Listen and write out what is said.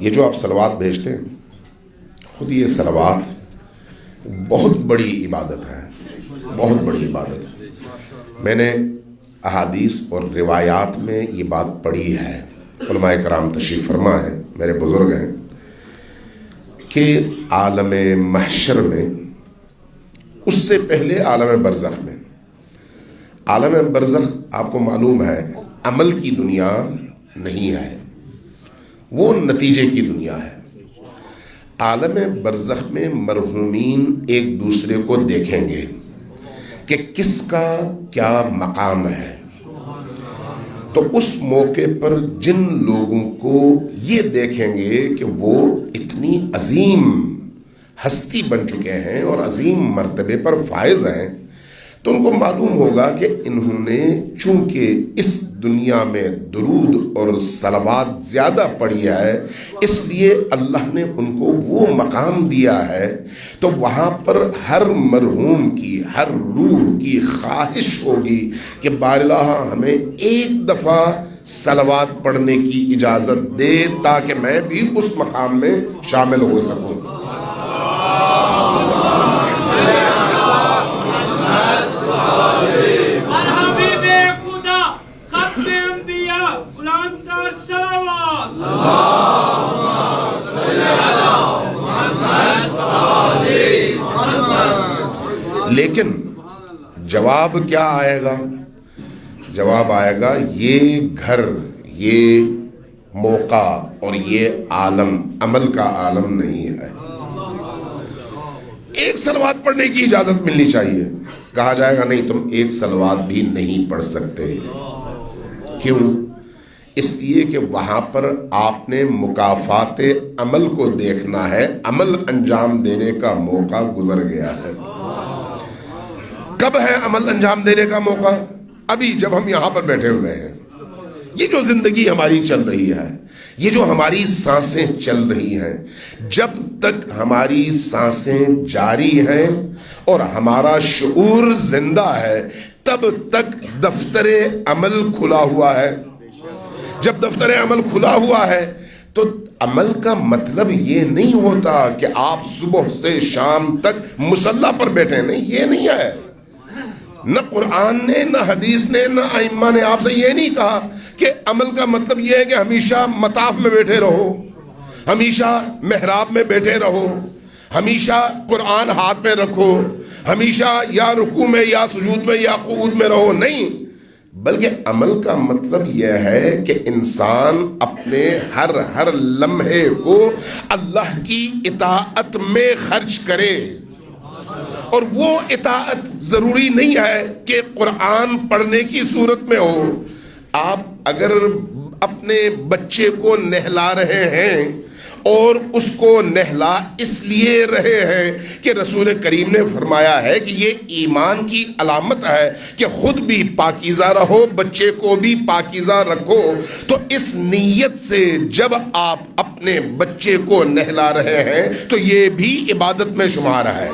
یہ جو آپ صلوات بھیجتے ہیں، خود یہ صلوات بہت بڑی عبادت ہے، بہت بڑی عبادت ہے۔ میں نے احادیث اور روایات میں یہ بات پڑھی ہے، علماء کرام تشریف فرما ہیں، میرے بزرگ ہیں، کہ عالم محشر میں، اس سے پہلے عالم برزخ میں، عالم برزخ آپ کو معلوم ہے عمل کی دنیا نہیں ہے، وہ نتیجے کی دنیا ہے۔ عالم برزخ میں مرحومین ایک دوسرے کو دیکھیں گے کہ کس کا کیا مقام ہے، تو اس موقع پر جن لوگوں کو یہ دیکھیں گے کہ وہ اتنی عظیم ہستی بن چکے ہیں اور عظیم مرتبے پر فائز ہیں، تو ان کو معلوم ہوگا کہ انہوں نے چونکہ اس دنیا میں درود اور صلوات زیادہ پڑھی ہے، اس لیے اللہ نے ان کو وہ مقام دیا ہے، تو وہاں پر ہر مرحوم کی، ہر روح کی خواہش ہوگی کہ باراللہ ہمیں ایک دفعہ صلوات پڑھنے کی اجازت دے تاکہ میں بھی اس مقام میں شامل ہو سکوں۔ لیکن جواب کیا آئے گا؟ جواب آئے گا یہ گھر، یہ موقع اور یہ عالم عمل کا عالم نہیں ہے۔ ایک صلوات پڑھنے کی اجازت ملنی چاہیے، کہا جائے گا نہیں تم ایک صلوات بھی نہیں پڑھ سکتے۔ کیوں؟ اس لیے کہ وہاں پر آپ نے مکافات عمل کو دیکھنا ہے، عمل انجام دینے کا موقع گزر گیا ہے۔ کب ہے عمل انجام دینے کا موقع؟ ابھی جب ہم یہاں پر بیٹھے ہوئے ہیں، یہ جو زندگی ہماری چل رہی ہے، یہ جو ہماری سانسیں چل رہی ہیں، جب تک ہماری سانسیں جاری ہیں اور ہمارا شعور زندہ ہے، تب تک دفتر عمل کھلا ہوا ہے۔ جب دفتر عمل کھلا ہوا ہے تو عمل کا مطلب یہ نہیں ہوتا کہ آپ صبح سے شام تک مصلی پر بیٹھے، نہیں، یہ نہیں ہے۔ نہ قرآن نے، نہ حدیث نے، نہ ائمہ نے آپ سے یہ نہیں کہا کہ عمل کا مطلب یہ ہے کہ ہمیشہ مطاف میں بیٹھے رہو، ہمیشہ محراب میں بیٹھے رہو، ہمیشہ قرآن ہاتھ میں رکھو، ہمیشہ یا رکوع میں یا سجود میں یا قعود میں رہو، نہیں، بلکہ عمل کا مطلب یہ ہے کہ انسان اپنے ہر لمحے کو اللہ کی اطاعت میں خرچ کرے۔ اور وہ اطاعت ضروری نہیں ہے کہ قرآن پڑھنے کی صورت میں ہو۔ آپ اگر اپنے بچے کو نہلا رہے ہیں اور اس کو نہلا اس لیے رہے ہیں کہ رسول کریم نے فرمایا ہے کہ یہ ایمان کی علامت ہے کہ خود بھی پاکیزہ رہو، بچے کو بھی پاکیزہ رکھو، تو اس نیت سے جب آپ اپنے بچے کو نہلا رہے ہیں تو یہ بھی عبادت میں شمار ہے۔